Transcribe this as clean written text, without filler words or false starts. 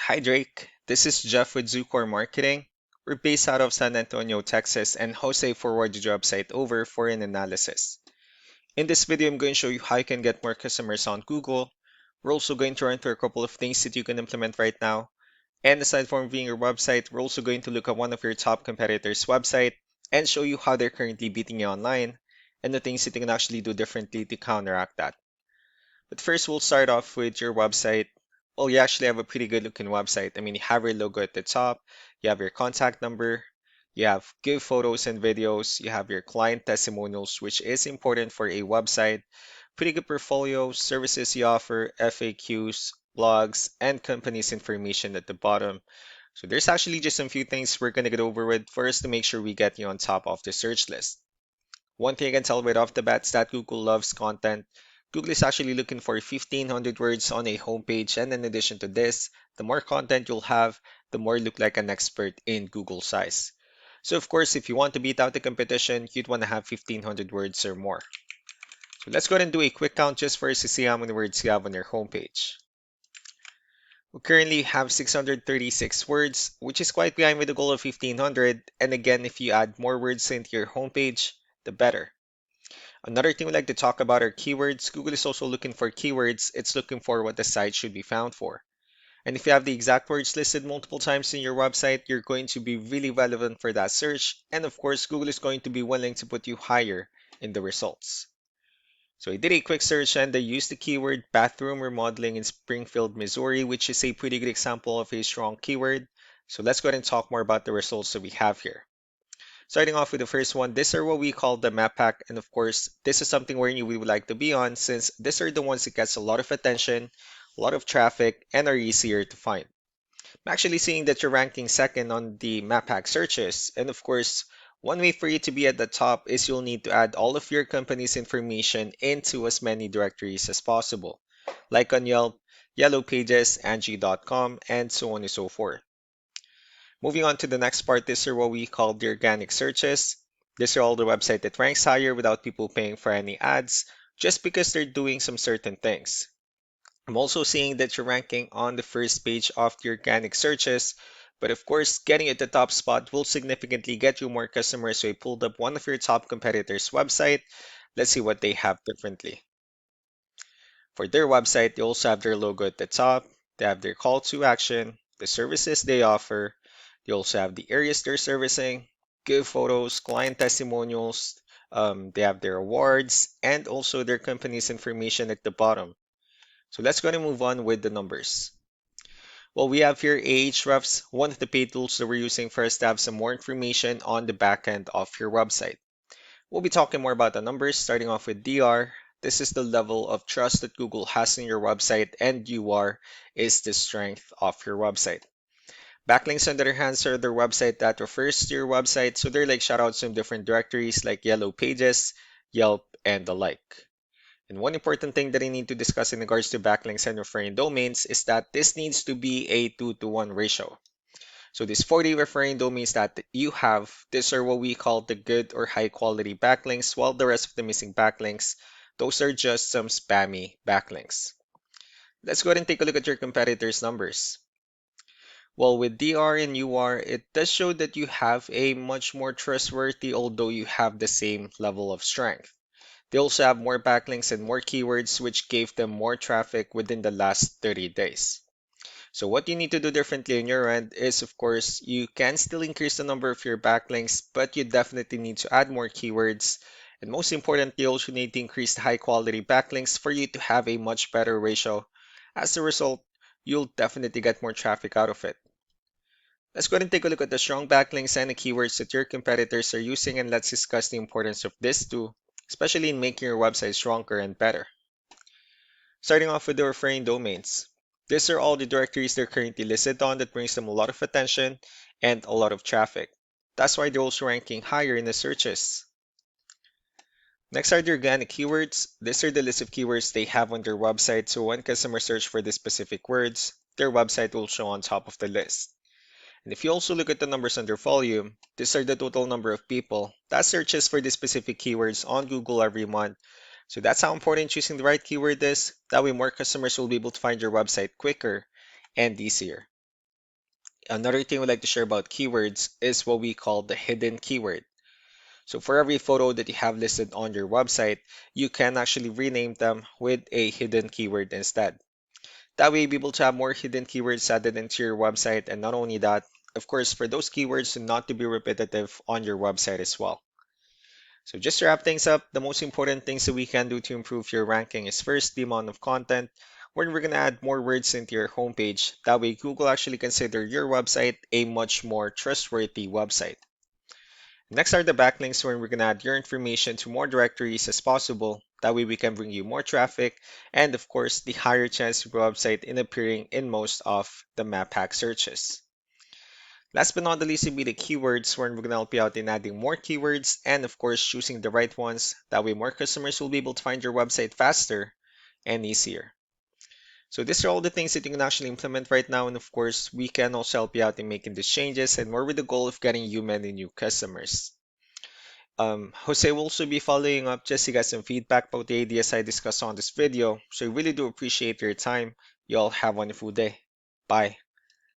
Hi Drake, this is Jeff with Zucor Marketing. We're based out of San Antonio, Texas, and Jose forwarded your website over for an analysis. In this video, I'm going to show you how you can get more customers on Google. We're also going to run through a couple of things that you can implement right now. And aside from viewing your website, we're also going to look at one of your top competitors' website and show you how they're currently beating you online and the things that you can actually do differently to counteract that. But first, we'll start off with your website. Well, you actually have a pretty good looking website. I mean, you have your logo at the top, you have your contact number, you have good photos and videos, you have your client testimonials, which is important for a website, pretty good portfolio, services you offer, FAQs, blogs, and companies information at the bottom. So there's actually just some few things we're going to get over with first to make sure we get you on top of the search list. One thing I can tell right off the bat is that Google loves content. Google is actually looking for 1,500 words on a homepage, and in addition to this, the more content you'll have, the more you look like an expert in Google size. So of course, if you want to beat out the competition, you'd want to have 1,500 words or more. So let's go ahead and do a quick count just for us to see how many words you have on your homepage. We currently have 636 words, which is quite behind with the goal of 1,500. And again, if you add more words into your homepage, the better. Another thing we like to talk about are keywords. Google is also looking for keywords. It's looking for what the site should be found for. And if you have the exact words listed multiple times in your website, you're going to be really relevant for that search. And of course, Google is going to be willing to put you higher in the results. So I did a quick search and I used the keyword bathroom remodeling in Springfield, Missouri, which is a pretty good example of a strong keyword. So let's go ahead and talk more about the results that we have here. Starting off with the first one, these are what we call the map pack. And of course, this is something where we would like to be on since these are the ones that gets a lot of attention, a lot of traffic, and are easier to find. I'm actually seeing that you're ranking second on the map pack searches. And of course, one way for you to be at the top is you'll need to add all of your company's information into as many directories as possible, like on Yelp, Yellow Pages, Angie.com, and so on and so forth. Moving on to the next part, these are what we call the organic searches. These are all the website that ranks higher without people paying for any ads, just because they're doing some certain things. I'm also seeing that you're ranking on the first page of the organic searches, but of course, getting at the top spot will significantly get you more customers. So I pulled up one of your top competitors' website. Let's see what they have differently. For their website, they also have their logo at the top. They have their call to action, the services they offer. They also have the areas they're servicing, good photos, client testimonials. They have their awards and also their company's information at the bottom. So let's go and move on with the numbers. Well, we have here Ahrefs, one of the paid tools that we're using for us to have some more information on the back end of your website. We'll be talking more about the numbers, starting off with DR. This is the level of trust that Google has in your website, and UR is the strength of your website. Backlinks, on the other hand, are their website that refers to your website, so they're like shoutouts in different directories like Yellow Pages, Yelp, and the like. And one important thing that I need to discuss in regards to backlinks and referring domains is that this needs to be a 2-to-1 ratio. So these 40 referring domains that you have, these are what we call the good or high quality backlinks, while the rest of the missing backlinks, those are just some spammy backlinks. Let's go ahead and take a look at your competitors' numbers. Well, with DR and UR, it does show that you have a much more trustworthy, although you have the same level of strength. They also have more backlinks and more keywords, which gave them more traffic within the last 30 days. So what you need to do differently on your end is, of course, you can still increase the number of your backlinks, but you definitely need to add more keywords. And most importantly, you also need to increase the high quality backlinks for you to have a much better ratio. As a result, you'll definitely get more traffic out of it. Let's go ahead and take a look at the strong backlinks and the keywords that your competitors are using, and let's discuss the importance of this too, especially in making your website stronger and better. Starting off with the referring domains. These are all the directories they're currently listed on that brings them a lot of attention and a lot of traffic. That's why they're also ranking higher in the searches. Next are the organic keywords. These are the list of keywords they have on their website, so when customers search for the specific words, their website will show on top of the list. And if you also look at the numbers under volume, these are the total number of people that searches for the specific keywords on Google every month. So that's how important choosing the right keyword is. That way more customers will be able to find your website quicker and easier. Another thing we'd like to share about keywords is what we call the hidden keyword. So for every photo that you have listed on your website, you can actually rename them with a hidden keyword instead. That way, you'll be able to have more hidden keywords added into your website, and not only that, of course, for those keywords not to be repetitive on your website as well. So just to wrap things up, the most important things that we can do to improve your ranking is first the amount of content, where we're going to add more words into your homepage. That way, Google actually consider your website a much more trustworthy website. Next are the backlinks, where we're going to add your information to more directories as possible. That way we can bring you more traffic and of course the higher chance of your website in appearing in most of the map hack searches. Last but not the least will be the keywords, where we're going to help you out in adding more keywords and of course choosing the right ones. That way more customers will be able to find your website faster and easier. So these are all the things that you can actually implement right now, and of course we can also help you out in making these changes and more with the goal of getting you many new customers. Jose will also be following up just to get some feedback about the ideas I discussed on this video. So I really do appreciate your time. You all have a wonderful day. Bye.